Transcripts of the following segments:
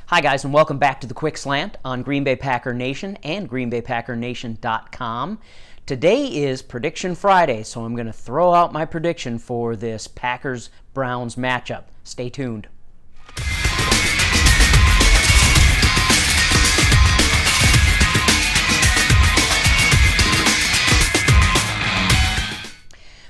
Hi guys, and welcome back to the Quick Slant on Green Bay Packer Nation and greenbaypackernation.com. Today is Prediction Friday, so I'm going to throw out my prediction for this Packers-Browns matchup. Stay tuned.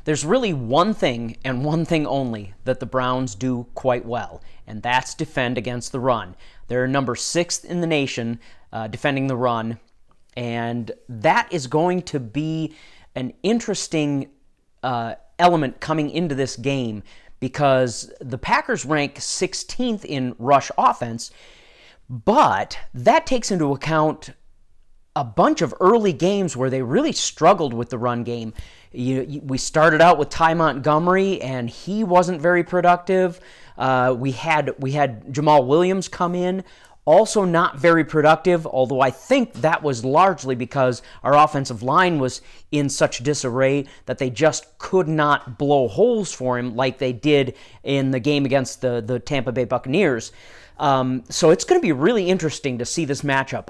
There's really one thing and one thing only that the Browns do quite well, and that's defend against the run. They're number 6th in the nation defending the run, and that is going to be an interesting element coming into this game because the Packers rank 16th in rush offense, but that takes into account a bunch of early games where they really struggled with the run game. We started out with Ty Montgomery, and he wasn't very productive. We had Jamal Williams come in, also not very productive, although I think that was largely because our offensive line was in such disarray that they just could not blow holes for him like they did in the game against the Tampa Bay Buccaneers. So it's going to be really interesting to see this matchup.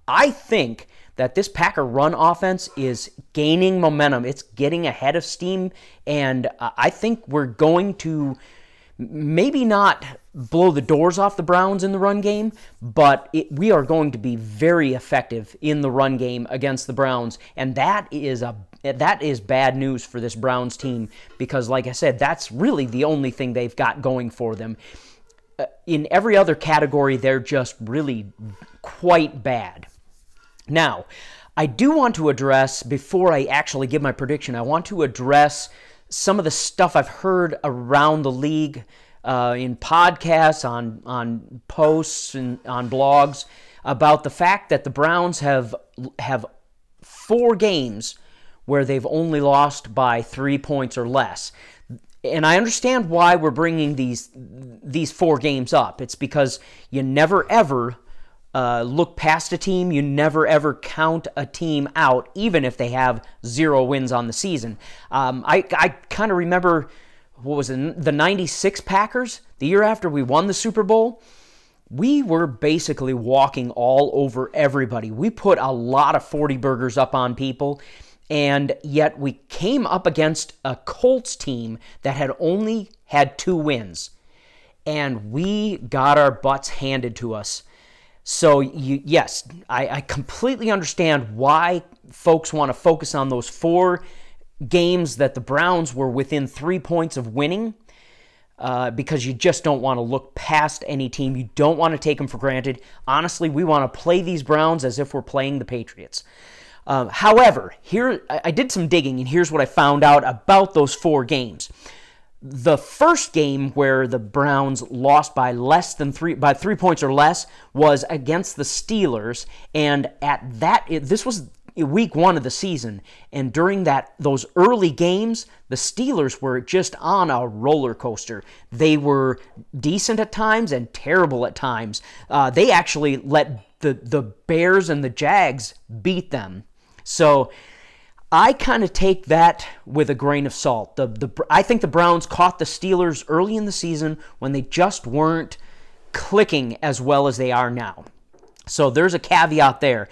I think that this Packer run offense is gaining momentum. It's getting ahead of steam, and I think we're going to maybe not blow the doors off the Browns in the run game, but we are going to be very effective in the run game against the Browns, and that is bad news for this Browns team because, like I said, that's really the only thing they've got going for them. In every other category, they're just really quite bad. Now, I do want to address, before I actually give my prediction, I want to address some of the stuff I've heard around the league in podcasts, on posts, and on blogs about the fact that the Browns have 4 games where they've only lost by 3 points or less. And I understand why we're bringing these 4 games up. It's because you never ever look past a team. You never ever count a team out, even if they have 0 wins on the season. I kind of remember, what was it, the 96 Packers, the year after we won the Super Bowl. We were basically walking all over everybody. We put a lot of 40 burgers up on people, and yet we came up against a Colts team that had only had 2 wins, and we got our butts handed to us. So, yes, I completely understand why folks want to focus on those 4 games that the Browns were within 3 points of winning, because you just don't want to look past any team. You don't want to take them for granted. Honestly, we want to play these Browns as if we're playing the Patriots. However, here I did some digging, and here's what I found out about those 4 games. The first game where the Browns lost by by 3 points or less was against the Steelers, and this was week 1 of the season, and during those early games, the Steelers were just on a roller coaster. They were decent at times and terrible at times. They actually let the Bears and the Jags beat them. So I kind of take that with a grain of salt. I think the Browns caught the Steelers early in the season when they just weren't clicking as well as they are now. So there's a caveat there.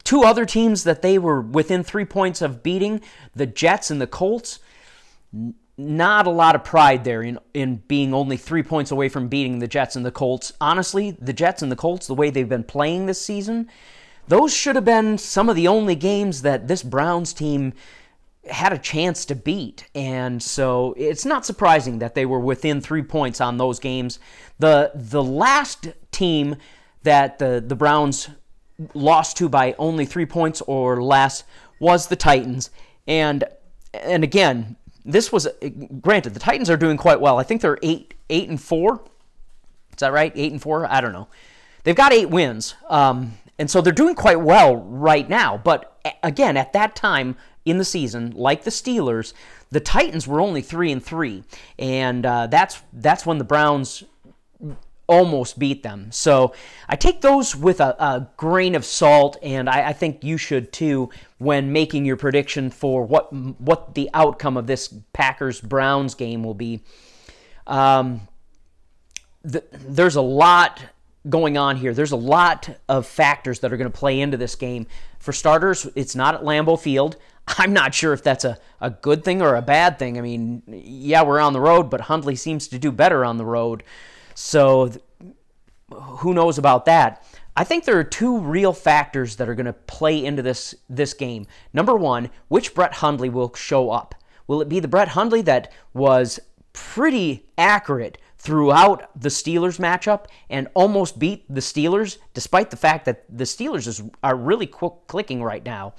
2 other teams that they were within 3 points of beating, the Jets and the Colts, not a lot of pride there in being only 3 points away from beating the Jets and the Colts. Honestly, the Jets and the Colts, the way they've been playing this season, those should have been some of the only games that this Browns team had a chance to beat. And so it's not surprising that they were within 3 points on those games. The last team that the Browns lost to by only 3 points or less was the Titans. And again, this was, granted, the Titans are doing quite well. I think they're 8-4. Is that right? 8-4? I don't know. They've got 8 wins. And so they're doing quite well right now. But again, at that time in the season, like the Steelers, the Titans were only 3-3. And that's when the Browns almost beat them. So I take those with a grain of salt, and I think you should too when making your prediction for what the outcome of this Packers-Browns game will be. There's a lot going on here. There's a lot of factors that are going to play into this game. For starters, it's not at Lambeau Field. I'm not sure if that's a good thing or a bad thing. I mean, yeah, we're on the road, but Hundley seems to do better on the road. So who knows about that? I think there are two real factors that are going to play into this game. Number one, which Brett Hundley will show up? Will it be the Brett Hundley that was pretty accurate throughout the Steelers matchup and almost beat the Steelers, despite the fact that the Steelers are really clicking right now?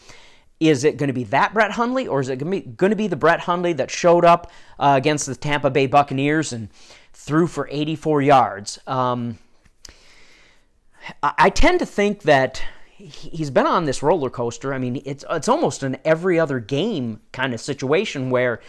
Is it going to be that Brett Hundley, or is it going to be the Brett Hundley that showed up against the Tampa Bay Buccaneers and threw for 84 yards? I tend to think that he's been on this roller coaster. I mean, it's almost an every other game kind of situation where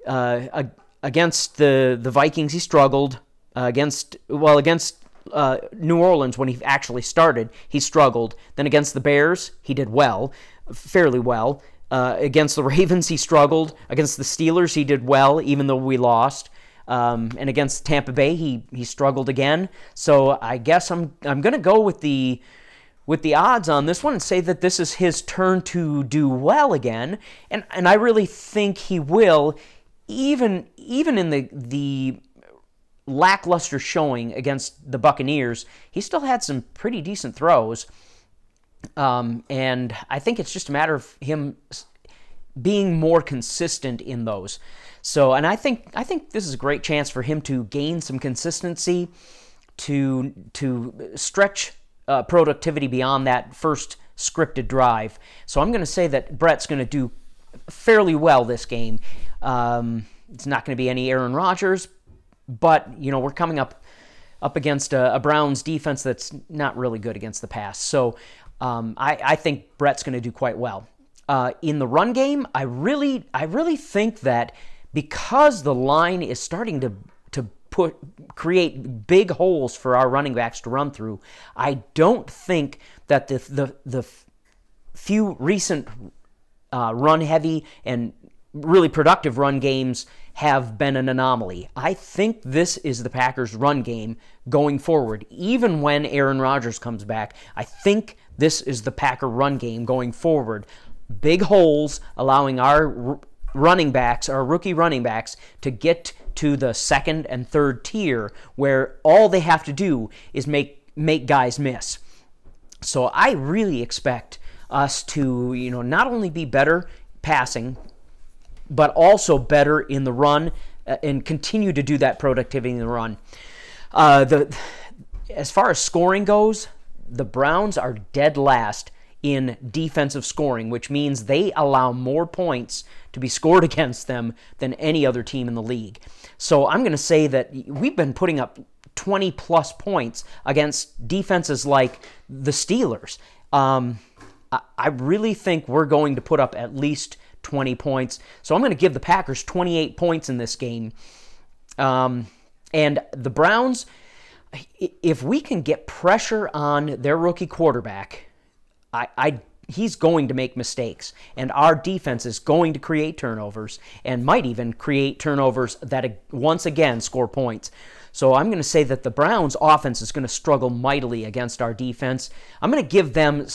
against the Vikings he struggled, against New Orleans when he actually started he struggled. Then against the Bears he did well, fairly well. Against the Ravens he struggled. Against the Steelers he did well, even though we lost. And against Tampa Bay, he struggled again. So I guess I'm going to go with the odds on this one and say that this is his turn to do well again. And I really think he will, even in the lackluster showing against the Buccaneers. He still had some pretty decent throws. And I think it's just a matter of him being more consistent in those. So, and I think this is a great chance for him to gain some consistency, to stretch productivity beyond that first scripted drive. So I'm going to say that Brett's going to do fairly well this game. It's not going to be any Aaron Rodgers, but we're coming up against a Browns defense that's not really good against the pass. So I think Brett's going to do quite well. In the run game, I really think that because the line is starting to create big holes for our running backs to run through, I don't think that the few recent run-heavy and really productive run games have been an anomaly. I think this is the Packers' run game going forward. Even when Aaron Rodgers comes back, I think this is the Packer run game going forward. Big holes allowing our running backs, our rookie running backs, to get to the second and third tier where all they have to do is make guys miss. So I really expect us to, not only be better passing, but also better in the run and continue to do that productivity in the run. As far as scoring goes, the Browns are dead last in defensive scoring, which means they allow more points to be scored against them than any other team in the league. So I'm going to say that we've been putting up 20-plus points against defenses like the Steelers. I really think we're going to put up at least 20 points. So I'm going to give the Packers 28 points in this game. And the Browns, if we can get pressure on their rookie quarterback, he's going to make mistakes, and our defense is going to create turnovers and might even create turnovers that once again score points. So I'm going to say that the Browns' offense is going to struggle mightily against our defense. I'm going to give them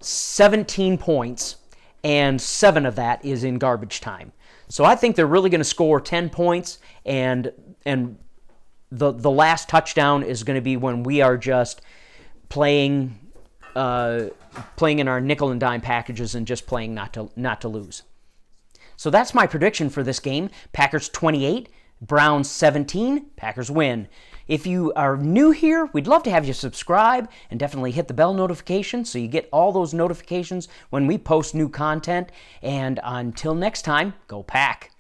17 points, and 7 of that is in garbage time. So I think they're really going to score 10 points, and the last touchdown is going to be when we are just playing in our nickel and dime packages and just playing not to lose. So that's my prediction for this game. Packers 28, Browns 17, Packers win. If you are new here, we'd love to have you subscribe and definitely hit the bell notification so you get all those notifications when we post new content. And until next time, go Pack!